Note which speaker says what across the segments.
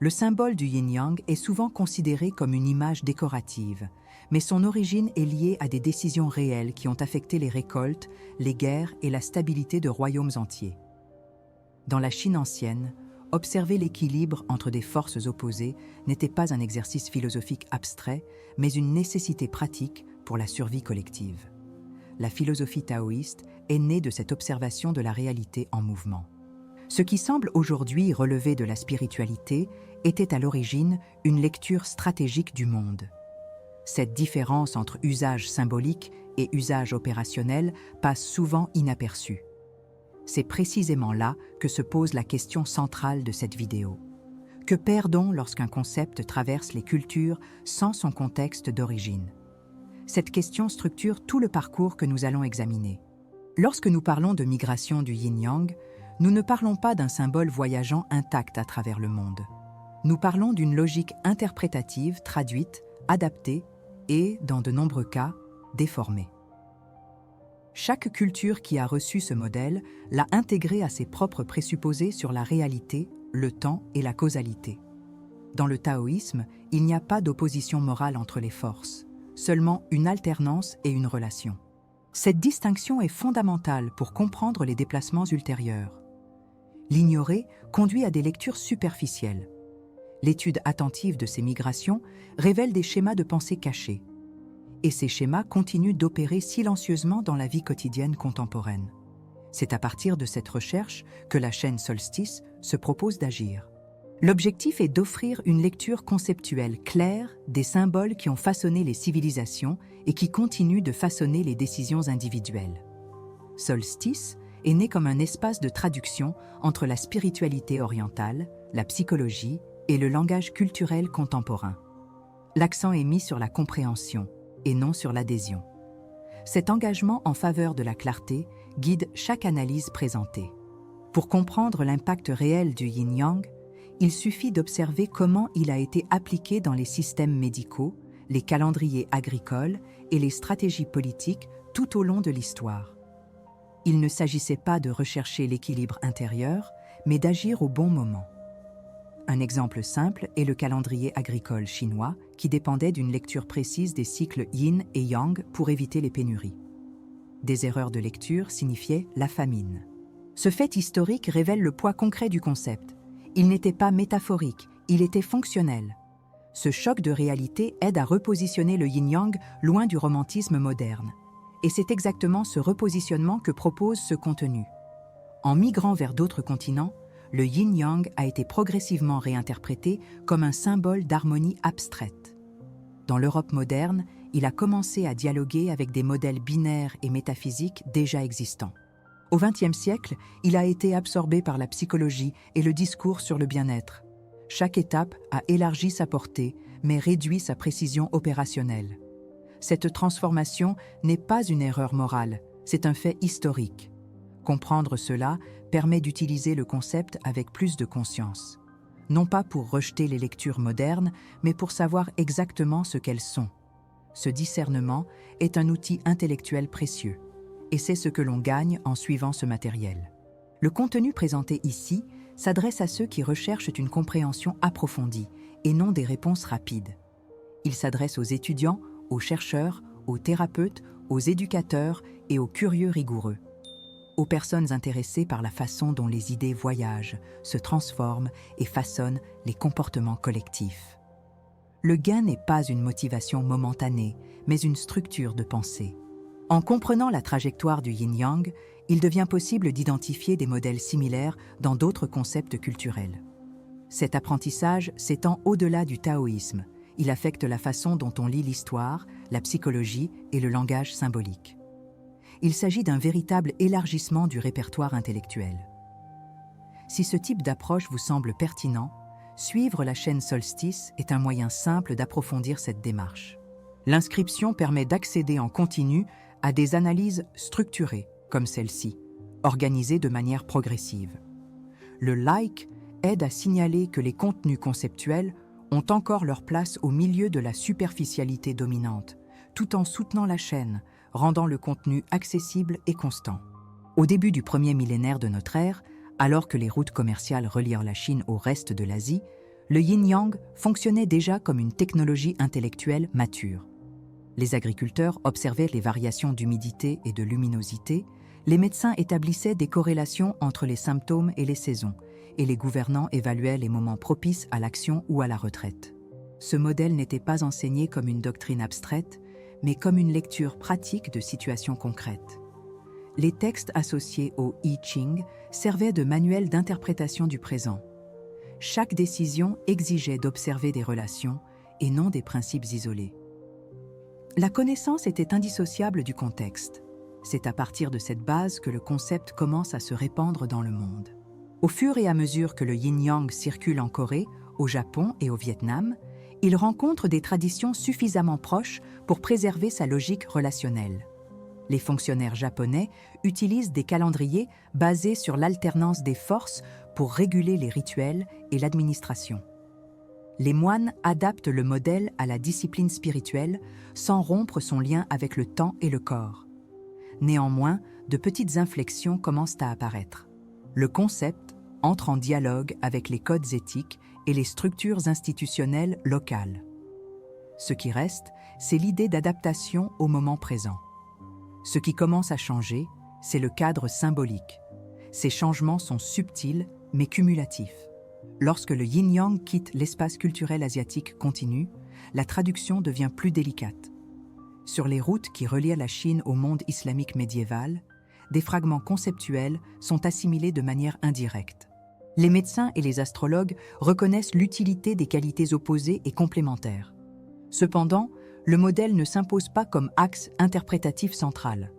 Speaker 1: Le symbole du yin-yang est souvent considéré comme une image décorative, mais son origine est liée à des décisions réelles qui ont affecté les récoltes, les guerres et la stabilité de royaumes entiers. Dans la Chine ancienne, observer l'équilibre entre des forces opposées n'était pas un exercice philosophique abstrait, mais une nécessité pratique pour la survie collective. La philosophie taoïste est née de cette observation de la réalité en mouvement. Ce qui semble aujourd'hui relever de la spiritualité était à l'origine une lecture stratégique du monde. Cette différence entre usage symbolique et usage opérationnel passe souvent inaperçue. C'est précisément là que se pose la question centrale de cette vidéo. Que perd-on lorsqu'un concept traverse les cultures sans son contexte d'origine? Cette question structure tout le parcours que nous allons examiner. Lorsque nous parlons de migration du yin-yang, nous ne parlons pas d'un symbole voyageant intact à travers le monde. Nous parlons d'une logique interprétative traduite, adaptée et, dans de nombreux cas, déformée. Chaque culture qui a reçu ce modèle l'a intégré à ses propres présupposés sur la réalité, le temps et la causalité. Dans le taoïsme, il n'y a pas d'opposition morale entre les forces, seulement une alternance et une relation. Cette distinction est fondamentale pour comprendre les déplacements ultérieurs. L'ignorer conduit à des lectures superficielles. L'étude attentive de ces migrations révèle des schémas de pensée cachés. Et ces schémas continuent d'opérer silencieusement dans la vie quotidienne contemporaine. C'est à partir de cette recherche que la chaîne Solstice se propose d'agir. L'objectif est d'offrir une lecture conceptuelle claire des symboles qui ont façonné les civilisations et qui continuent de façonner les décisions individuelles. Solstice est né comme un espace de traduction entre la spiritualité orientale, la psychologie et le langage culturel contemporain. L'accent est mis sur la compréhension et non sur l'adhésion. Cet engagement en faveur de la clarté guide chaque analyse présentée. Pour comprendre l'impact réel du yin-yang, il suffit d'observer comment il a été appliqué dans les systèmes médicaux, les calendriers agricoles et les stratégies politiques tout au long de l'histoire. Il ne s'agissait pas de rechercher l'équilibre intérieur, mais d'agir au bon moment. Un exemple simple est le calendrier agricole chinois qui dépendait d'une lecture précise des cycles yin et yang pour éviter les pénuries. Des erreurs de lecture signifiaient la famine. Ce fait historique révèle le poids concret du concept. Il n'était pas métaphorique, il était fonctionnel. Ce choc de réalité aide à repositionner le yin-yang loin du romantisme moderne. Et c'est exactement ce repositionnement que propose ce contenu. En migrant vers d'autres continents, le yin-yang a été progressivement réinterprété comme un symbole d'harmonie abstraite. Dans l'Europe moderne, il a commencé à dialoguer avec des modèles binaires et métaphysiques déjà existants. Au XXe siècle, il a été absorbé par la psychologie et le discours sur le bien-être. Chaque étape a élargi sa portée, mais réduit sa précision opérationnelle. Cette transformation n'est pas une erreur morale, c'est un fait historique. Comprendre cela permet d'utiliser le concept avec plus de conscience. Non pas pour rejeter les lectures modernes, mais pour savoir exactement ce qu'elles sont. Ce discernement est un outil intellectuel précieux, et c'est ce que l'on gagne en suivant ce matériel. Le contenu présenté ici s'adresse à ceux qui recherchent une compréhension approfondie et non des réponses rapides. Il s'adresse aux étudiants, aux chercheurs, aux thérapeutes, aux éducateurs et aux curieux rigoureux. Aux personnes intéressées par la façon dont les idées voyagent, se transforment et façonnent les comportements collectifs. Le gain n'est pas une motivation momentanée, mais une structure de pensée. En comprenant la trajectoire du yin-yang, il devient possible d'identifier des modèles similaires dans d'autres concepts culturels. Cet apprentissage s'étend au-delà du taoïsme. Il affecte la façon dont on lit l'histoire, la psychologie et le langage symbolique. Il s'agit d'un véritable élargissement du répertoire intellectuel. Si ce type d'approche vous semble pertinent, suivre la chaîne Solstice est un moyen simple d'approfondir cette démarche. L'inscription permet d'accéder en continu à des analyses structurées, comme celle-ci, organisées de manière progressive. Le like aide à signaler que les contenus conceptuels ont encore leur place au milieu de la superficialité dominante, tout en soutenant la chaîne, rendant le contenu accessible et constant. Au début du premier millénaire de notre ère, alors que les routes commerciales reliant la Chine au reste de l'Asie, Le yin-yang fonctionnait déjà comme une technologie intellectuelle mature. Les agriculteurs observaient les variations d'humidité et de luminosité, les médecins établissaient des corrélations entre les symptômes et les saisons, et les gouvernants évaluaient les moments propices à l'action ou à la retraite. Ce modèle n'était pas enseigné comme une doctrine abstraite, mais comme une lecture pratique de situations concrètes. Les textes associés au I Ching servaient de manuel d'interprétation du présent. Chaque décision exigeait d'observer des relations et non des principes isolés. La connaissance était indissociable du contexte. C'est à partir de cette base que le concept commence à se répandre dans le monde. Au fur et à mesure que le yin-yang circule en Corée, au Japon et au Vietnam, il rencontre des traditions suffisamment proches pour préserver sa logique relationnelle. Les fonctionnaires japonais utilisent des calendriers basés sur l'alternance des forces pour réguler les rituels et l'administration. Les moines adaptent le modèle à la discipline spirituelle sans rompre son lien avec le temps et le corps. Néanmoins, de petites inflexions commencent à apparaître. Le concept entre en dialogue avec les codes éthiques et les structures institutionnelles locales. Ce qui reste, c'est l'idée d'adaptation au moment présent. Ce qui commence à changer, c'est le cadre symbolique. Ces changements sont subtils, mais cumulatifs. Lorsque le yin-yang quitte l'espace culturel asiatique continu, la traduction devient plus délicate. Sur les routes qui relient la Chine au monde islamique médiéval, des fragments conceptuels sont assimilés de manière indirecte. Les médecins et les astrologues reconnaissent l'utilité des qualités opposées et complémentaires. Cependant, le modèle ne s'impose pas comme axe interprétatif central.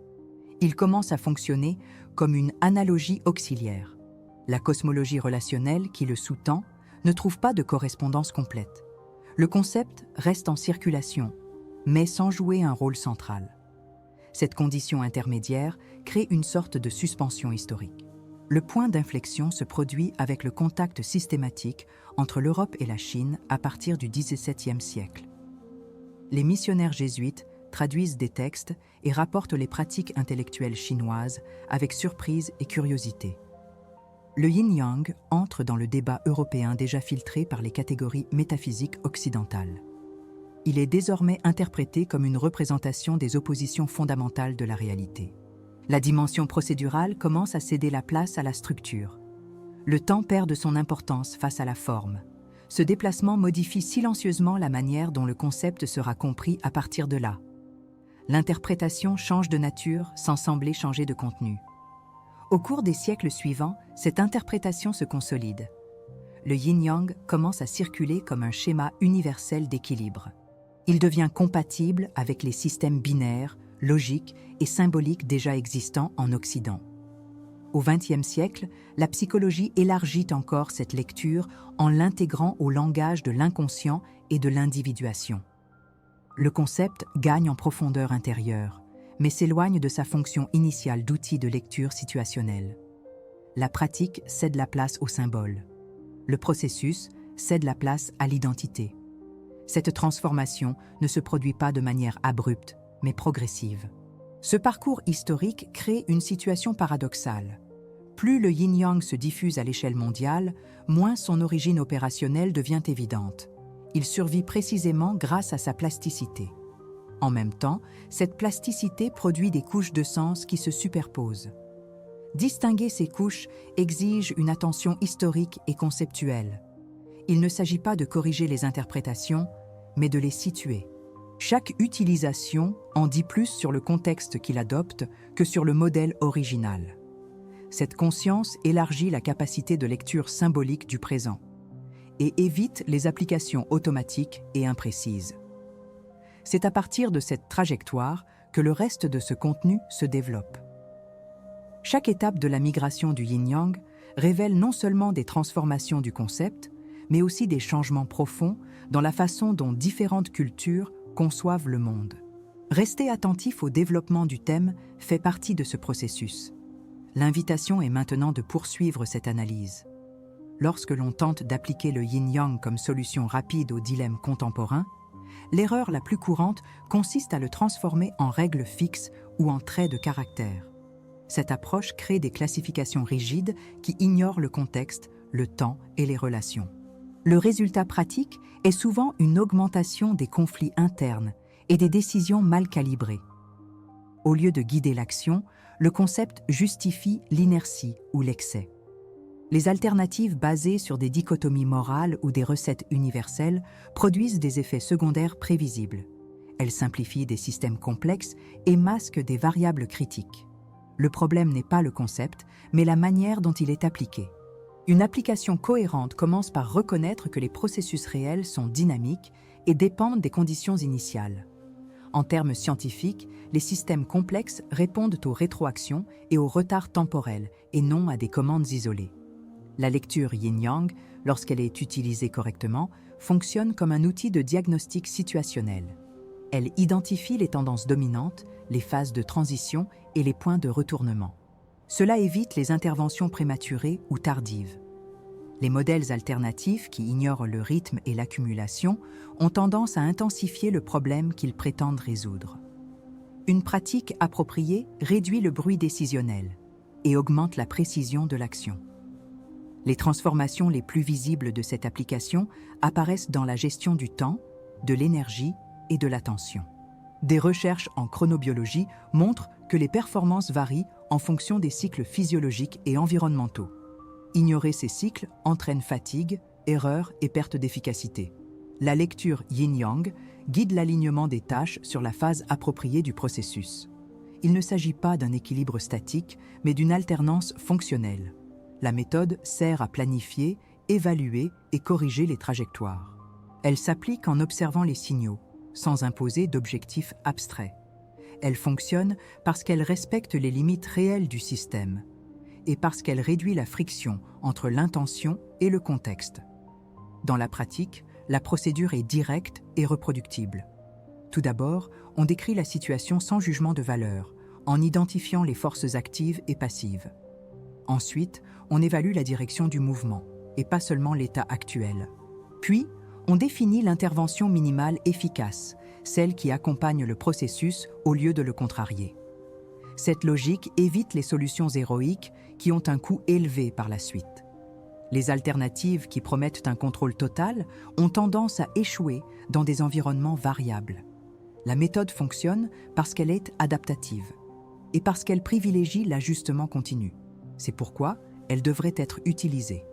Speaker 1: Il commence à fonctionner comme une analogie auxiliaire. La cosmologie relationnelle qui le sous-tend ne trouve pas de correspondance complète. Le concept reste en circulation, mais sans jouer un rôle central. Cette condition intermédiaire crée une sorte de suspension historique. Le point d'inflexion se produit avec le contact systématique entre l'Europe et la Chine à partir du XVIIe siècle. Les missionnaires jésuites traduisent des textes et rapportent les pratiques intellectuelles chinoises avec surprise et curiosité. Le yin-yang entre dans le débat européen déjà filtré par les catégories métaphysiques occidentales. Il est désormais interprété comme une représentation des oppositions fondamentales de la réalité. La dimension procédurale commence à céder la place à la structure. Le temps perd de son importance face à la forme. Ce déplacement modifie silencieusement la manière dont le concept sera compris à partir de là. L'interprétation change de nature sans sembler changer de contenu. Au cours des siècles suivants, cette interprétation se consolide. Le yin-yang commence à circuler comme un schéma universel d'équilibre. Il devient compatible avec les systèmes binaires, logiques et symboliques déjà existants en Occident. Au XXe siècle, la psychologie élargit encore cette lecture en l'intégrant au langage de l'inconscient et de l'individuation. Le concept gagne en profondeur intérieure, mais s'éloigne de sa fonction initiale d'outil de lecture situationnelle. La pratique cède la place au symbole. Le processus cède la place à l'identité. Cette transformation ne se produit pas de manière abrupte, mais progressive. Ce parcours historique crée une situation paradoxale. Plus le yin-yang se diffuse à l'échelle mondiale, moins son origine opérationnelle devient évidente. Il survit précisément grâce à sa plasticité. En même temps, cette plasticité produit des couches de sens qui se superposent. Distinguer ces couches exige une attention historique et conceptuelle. Il ne s'agit pas de corriger les interprétations, mais de les situer. Chaque utilisation en dit plus sur le contexte qu'il adopte que sur le modèle original. Cette conscience élargit la capacité de lecture symbolique du présent et évite les applications automatiques et imprécises. C'est à partir de cette trajectoire que le reste de ce contenu se développe. Chaque étape de la migration du yin-yang révèle non seulement des transformations du concept, mais aussi des changements profonds dans la façon dont différentes cultures conçoivent le monde. Rester attentif au développement du thème fait partie de ce processus. L'invitation est maintenant de poursuivre cette analyse. Lorsque l'on tente d'appliquer le yin-yang comme solution rapide aux dilemmes contemporains, l'erreur la plus courante consiste à le transformer en règles fixes ou en traits de caractère. Cette approche crée des classifications rigides qui ignorent le contexte, le temps et les relations. Le résultat pratique est souvent une augmentation des conflits internes et des décisions mal calibrées. Au lieu de guider l'action, le concept justifie l'inertie ou l'excès. Les alternatives basées sur des dichotomies morales ou des recettes universelles produisent des effets secondaires prévisibles. Elles simplifient des systèmes complexes et masquent des variables critiques. Le problème n'est pas le concept, mais la manière dont il est appliqué. Une application cohérente commence par reconnaître que les processus réels sont dynamiques et dépendent des conditions initiales. En termes scientifiques, les systèmes complexes répondent aux rétroactions et aux retards temporels et non à des commandes isolées. La lecture yin-yang, lorsqu'elle est utilisée correctement, fonctionne comme un outil de diagnostic situationnel. Elle identifie les tendances dominantes, les phases de transition et les points de retournement. Cela évite les interventions prématurées ou tardives. Les modèles alternatifs qui ignorent le rythme et l'accumulation ont tendance à intensifier le problème qu'ils prétendent résoudre. Une pratique appropriée réduit le bruit décisionnel et augmente la précision de l'action. Les transformations les plus visibles de cette application apparaissent dans la gestion du temps, de l'énergie et de l'attention. Des recherches en chronobiologie montrent que les performances varient en fonction des cycles physiologiques et environnementaux. Ignorer ces cycles entraîne fatigue, erreur et perte d'efficacité. La lecture yin-yang guide l'alignement des tâches sur la phase appropriée du processus. Il ne s'agit pas d'un équilibre statique, mais d'une alternance fonctionnelle. La méthode sert à planifier, évaluer et corriger les trajectoires. Elle s'applique en observant les signaux, sans imposer d'objectifs abstraits. Elle fonctionne parce qu'elle respecte les limites réelles du système et parce qu'elle réduit la friction entre l'intention et le contexte. Dans la pratique, la procédure est directe et reproductible. Tout d'abord, on décrit la situation sans jugement de valeur, en identifiant les forces actives et passives. Ensuite, on évalue la direction du mouvement, et pas seulement l'état actuel. Puis, on définit l'intervention minimale efficace, celle qui accompagne le processus au lieu de le contrarier. Cette logique évite les solutions héroïques qui ont un coût élevé par la suite. Les alternatives qui promettent un contrôle total ont tendance à échouer dans des environnements variables. La méthode fonctionne parce qu'elle est adaptative et parce qu'elle privilégie l'ajustement continu. C'est pourquoi elle devrait être utilisée.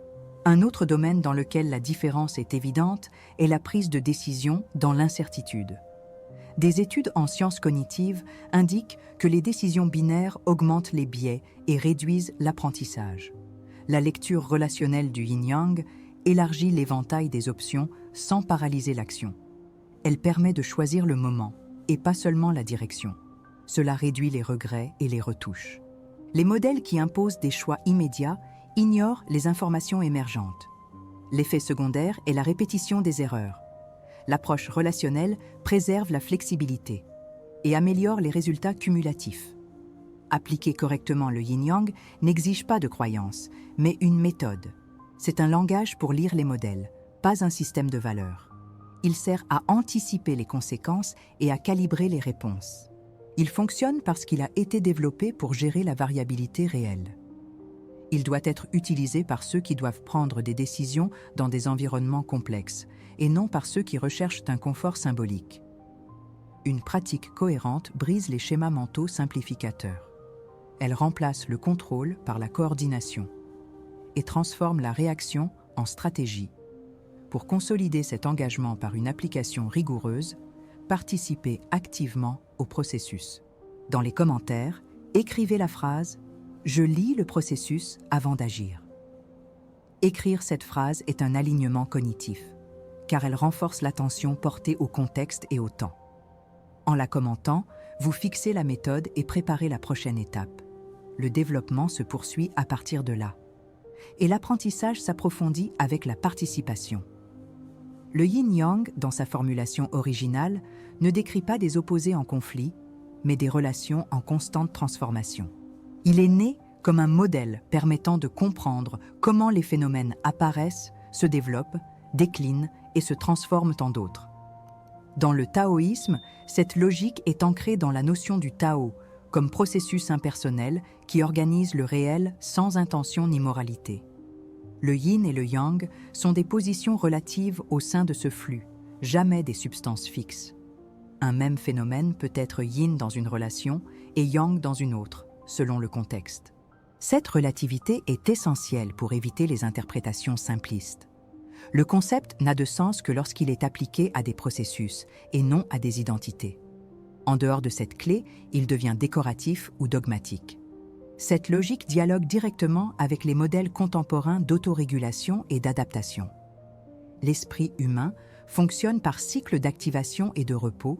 Speaker 1: Un autre domaine dans lequel la différence est évidente est la prise de décision dans l'incertitude. Des études en sciences cognitives indiquent que les décisions binaires augmentent les biais et réduisent l'apprentissage. La lecture relationnelle du yin-yang élargit l'éventail des options sans paralyser l'action. Elle permet de choisir le moment et pas seulement la direction. Cela réduit les regrets et les retouches. Les modèles qui imposent des choix immédiats ignorent les informations émergentes. L'effet secondaire est la répétition des erreurs. L'approche relationnelle préserve la flexibilité et améliore les résultats cumulatifs. Appliquer correctement le yin-yang n'exige pas de croyance, mais une méthode. C'est un langage pour lire les modèles, pas un système de valeurs. Il sert à anticiper les conséquences et à calibrer les réponses. Il fonctionne parce qu'il a été développé pour gérer la variabilité réelle. Il doit être utilisé par ceux qui doivent prendre des décisions dans des environnements complexes, et non par ceux qui recherchent un confort symbolique. Une pratique cohérente brise les schémas mentaux simplificateurs. Elle remplace le contrôle par la coordination et transforme la réaction en stratégie. Pour consolider cet engagement par une application rigoureuse, participez activement au processus. Dans les commentaires, écrivez la phrase « Je lis le processus avant d'agir ». Écrire cette phrase est un alignement cognitif, car elle renforce l'attention portée au contexte et au temps. En la commentant, vous fixez la méthode et préparez la prochaine étape. Le développement se poursuit à partir de là. Et l'apprentissage s'approfondit avec la participation. Le yin-yang, dans sa formulation originale, ne décrit pas des opposés en conflit, mais des relations en constante transformation. Il est né comme un modèle permettant de comprendre comment les phénomènes apparaissent, se développent, déclinent et se transforment en d'autres. Dans le taoïsme, cette logique est ancrée dans la notion du Tao, comme processus impersonnel qui organise le réel sans intention ni moralité. Le yin et le yang sont des positions relatives au sein de ce flux, jamais des substances fixes. Un même phénomène peut être yin dans une relation et yang dans une autre, selon le contexte. Cette relativité est essentielle pour éviter les interprétations simplistes. Le concept n'a de sens que lorsqu'il est appliqué à des processus et non à des identités. En dehors de cette clé, il devient décoratif ou dogmatique. Cette logique dialogue directement avec les modèles contemporains d'autorégulation et d'adaptation. L'esprit humain fonctionne par cycles d'activation et de repos,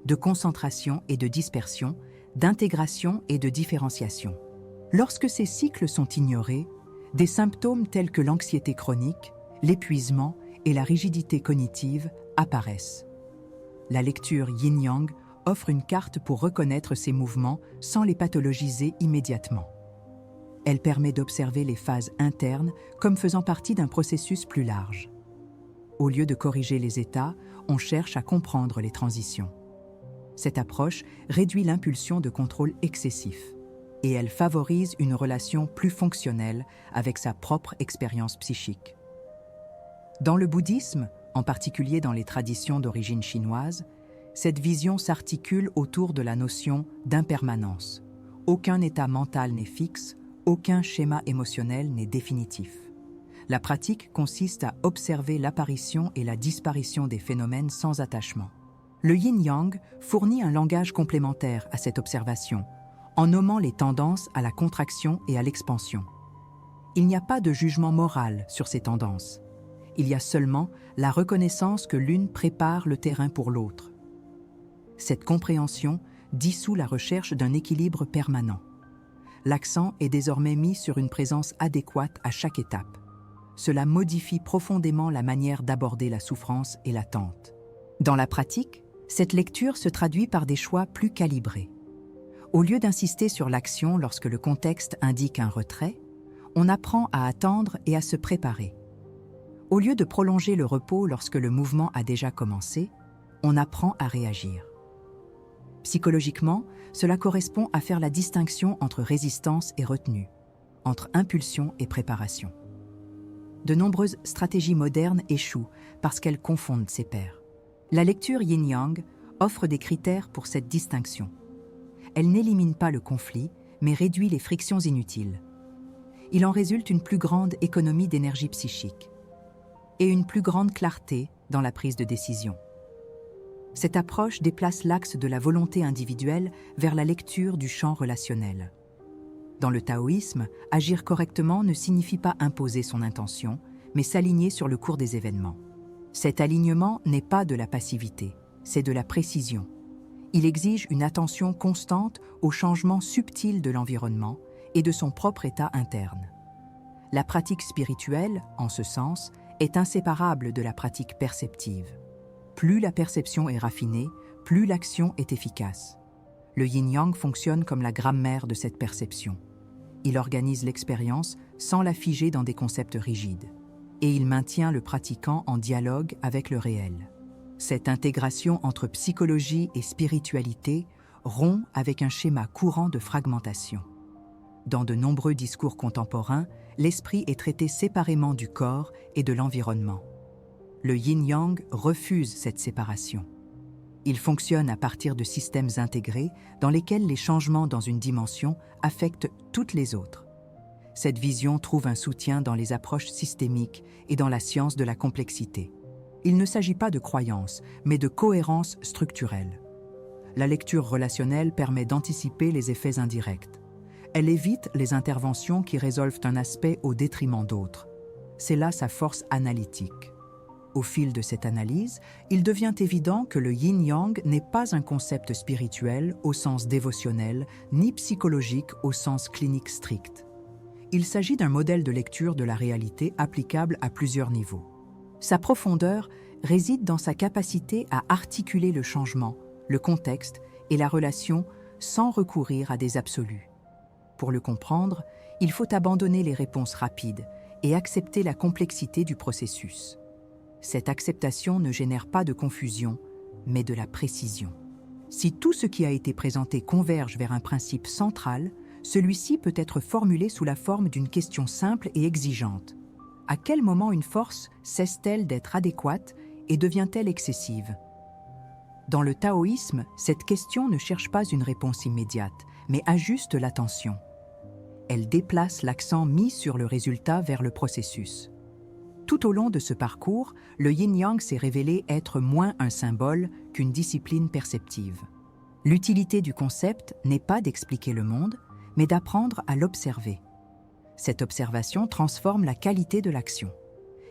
Speaker 1: de concentration et de dispersion, d'intégration et de différenciation. Lorsque ces cycles sont ignorés, des symptômes tels que l'anxiété chronique, l'épuisement et la rigidité cognitive apparaissent. La lecture yin-yang offre une carte pour reconnaître ces mouvements sans les pathologiser immédiatement. Elle permet d'observer les phases internes comme faisant partie d'un processus plus large. Au lieu de corriger les états, on cherche à comprendre les transitions. Cette approche réduit l'impulsion de contrôle excessif et elle favorise une relation plus fonctionnelle avec sa propre expérience psychique. Dans le bouddhisme, en particulier dans les traditions d'origine chinoise, cette vision s'articule autour de la notion d'impermanence. Aucun état mental n'est fixe, aucun schéma émotionnel n'est définitif. La pratique consiste à observer l'apparition et la disparition des phénomènes sans attachement. Le yin-yang fournit un langage complémentaire à cette observation, en nommant les tendances à la contraction et à l'expansion. Il n'y a pas de jugement moral sur ces tendances. Il y a seulement la reconnaissance que l'une prépare le terrain pour l'autre. Cette compréhension dissout la recherche d'un équilibre permanent. L'accent est désormais mis sur une présence adéquate à chaque étape. Cela modifie profondément la manière d'aborder la souffrance et l'attente. Dans la pratique, cette lecture se traduit par des choix plus calibrés. Au lieu d'insister sur l'action lorsque le contexte indique un retrait, on apprend à attendre et à se préparer. Au lieu de prolonger le repos lorsque le mouvement a déjà commencé, on apprend à réagir. Psychologiquement, cela correspond à faire la distinction entre résistance et retenue, entre impulsion et préparation. De nombreuses stratégies modernes échouent parce qu'elles confondent ces pairs. La lecture yin-yang offre des critères pour cette distinction. Elle n'élimine pas le conflit, mais réduit les frictions inutiles. Il en résulte une plus grande économie d'énergie psychique et une plus grande clarté dans la prise de décision. Cette approche déplace l'axe de la volonté individuelle vers la lecture du champ relationnel. Dans le taoïsme, agir correctement ne signifie pas imposer son intention, mais s'aligner sur le cours des événements. Cet alignement n'est pas de la passivité, c'est de la précision. Il exige une attention constante aux changements subtils de l'environnement et de son propre état interne. La pratique spirituelle, en ce sens, est inséparable de la pratique perceptive. Plus la perception est raffinée, plus l'action est efficace. Le yin-yang fonctionne comme la grammaire de cette perception. Il organise l'expérience sans la figer dans des concepts rigides. Et il maintient le pratiquant en dialogue avec le réel. Cette intégration entre psychologie et spiritualité rompt avec un schéma courant de fragmentation. Dans de nombreux discours contemporains, l'esprit est traité séparément du corps et de l'environnement. Le yin-yang refuse cette séparation. Il fonctionne à partir de systèmes intégrés dans lesquels les changements dans une dimension affectent toutes les autres. Cette vision trouve un soutien dans les approches systémiques et dans la science de la complexité. Il ne s'agit pas de croyance, mais de cohérence structurelle. La lecture relationnelle permet d'anticiper les effets indirects. Elle évite les interventions qui résolvent un aspect au détriment d'autres. C'est là sa force analytique. Au fil de cette analyse, il devient évident que le yin-yang n'est pas un concept spirituel au sens dévotionnel, ni psychologique au sens clinique strict. Il s'agit d'un modèle de lecture de la réalité applicable à plusieurs niveaux. Sa profondeur réside dans sa capacité à articuler le changement, le contexte et la relation sans recourir à des absolus. Pour le comprendre, il faut abandonner les réponses rapides et accepter la complexité du processus. Cette acceptation ne génère pas de confusion, mais de la précision. Si tout ce qui a été présenté converge vers un principe central, celui-ci peut être formulé sous la forme d'une question simple et exigeante. À quel moment une force cesse-t-elle d'être adéquate et devient-elle excessive? Dans le taoïsme, cette question ne cherche pas une réponse immédiate, mais ajuste l'attention. Elle déplace l'accent mis sur le résultat vers le processus. Tout au long de ce parcours, le yin-yang s'est révélé être moins un symbole qu'une discipline perceptive. L'utilité du concept n'est pas d'expliquer le monde, mais d'apprendre à l'observer. Cette observation transforme la qualité de l'action.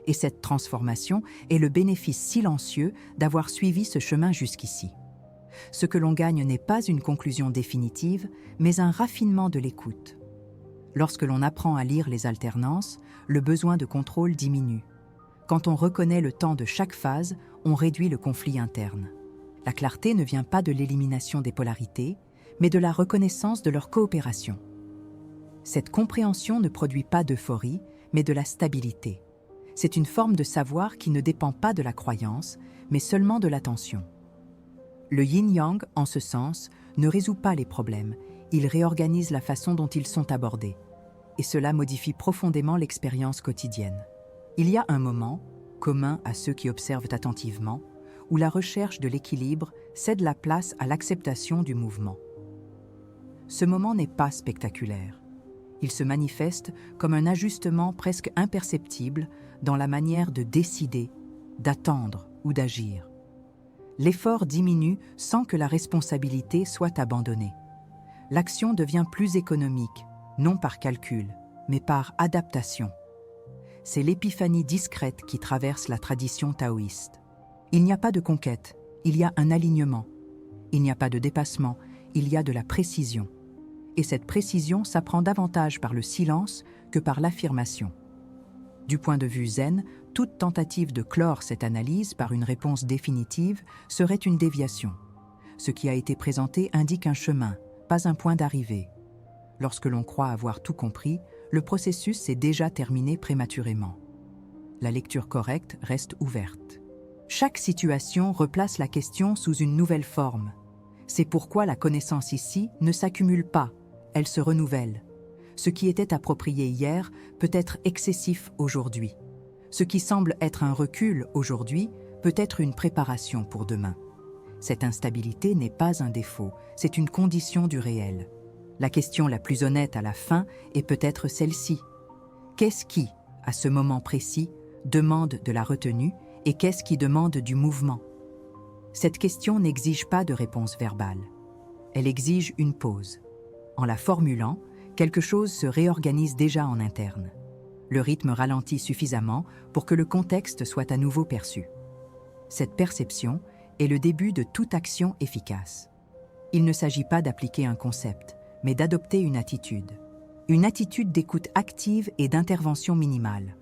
Speaker 1: Et cette transformation est le bénéfice silencieux d'avoir suivi ce chemin jusqu'ici. Ce que l'on gagne n'est pas une conclusion définitive, mais un raffinement de l'écoute. Lorsque l'on apprend à lire les alternances, le besoin de contrôle diminue. Quand on reconnaît le temps de chaque phase, on réduit le conflit interne. La clarté ne vient pas de l'élimination des polarités, mais de la reconnaissance de leur coopération. Cette compréhension ne produit pas d'euphorie, mais de la stabilité. C'est une forme de savoir qui ne dépend pas de la croyance, mais seulement de l'attention. Le yin-yang, en ce sens, ne résout pas les problèmes, il réorganise la façon dont ils sont abordés. Et cela modifie profondément l'expérience quotidienne. Il y a un moment, commun à ceux qui observent attentivement, où la recherche de l'équilibre cède la place à l'acceptation du mouvement. Ce moment n'est pas spectaculaire. Il se manifeste comme un ajustement presque imperceptible dans la manière de décider, d'attendre ou d'agir. L'effort diminue sans que la responsabilité soit abandonnée. L'action devient plus économique, non par calcul, mais par adaptation. C'est l'épiphanie discrète qui traverse la tradition taoïste. Il n'y a pas de conquête, il y a un alignement. Il n'y a pas de dépassement, il y a de la précision. Et cette précision s'apprend davantage par le silence que par l'affirmation. Du point de vue zen, toute tentative de clore cette analyse par une réponse définitive serait une déviation. Ce qui a été présenté indique un chemin, pas un point d'arrivée. Lorsque l'on croit avoir tout compris, le processus s'est déjà terminé prématurément. La lecture correcte reste ouverte. Chaque situation replace la question sous une nouvelle forme. C'est pourquoi la connaissance ici ne s'accumule pas, elle se renouvelle. Ce qui était approprié hier peut être excessif aujourd'hui. Ce qui semble être un recul aujourd'hui peut être une préparation pour demain. Cette instabilité n'est pas un défaut, c'est une condition du réel. La question la plus honnête à la fin est peut-être celle-ci. Qu'est-ce qui, à ce moment précis, demande de la retenue et qu'est-ce qui demande du mouvement? Cette question n'exige pas de réponse verbale. Elle exige une pause. En la formulant, quelque chose se réorganise déjà en interne. Le rythme ralentit suffisamment pour que le contexte soit à nouveau perçu. Cette perception est le début de toute action efficace. Il ne s'agit pas d'appliquer un concept, mais d'adopter une attitude. Une attitude d'écoute active et d'intervention minimale.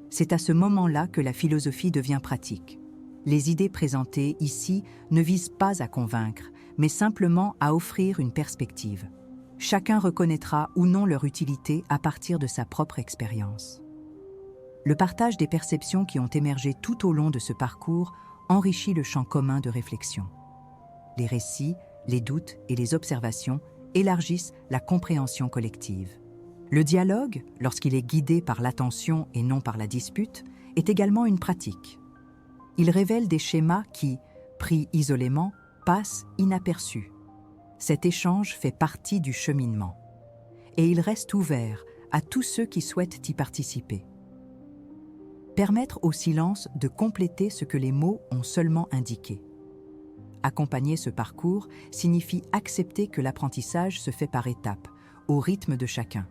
Speaker 1: C'est à ce moment-là que la philosophie devient pratique. Les idées présentées ici ne visent pas à convaincre, mais simplement à offrir une perspective. Chacun reconnaîtra ou non leur utilité à partir de sa propre expérience. Le partage des perceptions qui ont émergé tout au long de ce parcours enrichit le champ commun de réflexion. Les récits, les doutes et les observations élargissent la compréhension collective. Le dialogue, lorsqu'il est guidé par l'attention et non par la dispute, est également une pratique. Il révèle des schémas qui, pris isolément, passent inaperçus. Cet échange fait partie du cheminement. Et il reste ouvert à tous ceux qui souhaitent y participer. Permettre au silence de compléter ce que les mots ont seulement indiqué. Accompagner ce parcours signifie accepter que l'apprentissage se fait par étapes, au rythme de chacun.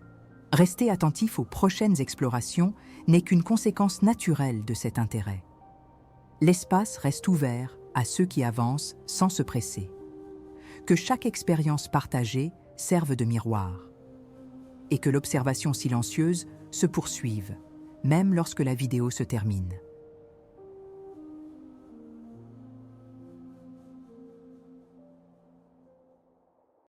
Speaker 1: Rester attentif aux prochaines explorations n'est qu'une conséquence naturelle de cet intérêt. L'espace reste ouvert à ceux qui avancent sans se presser. Que chaque expérience partagée serve de miroir. Et que l'observation silencieuse se poursuive, même lorsque la vidéo se termine.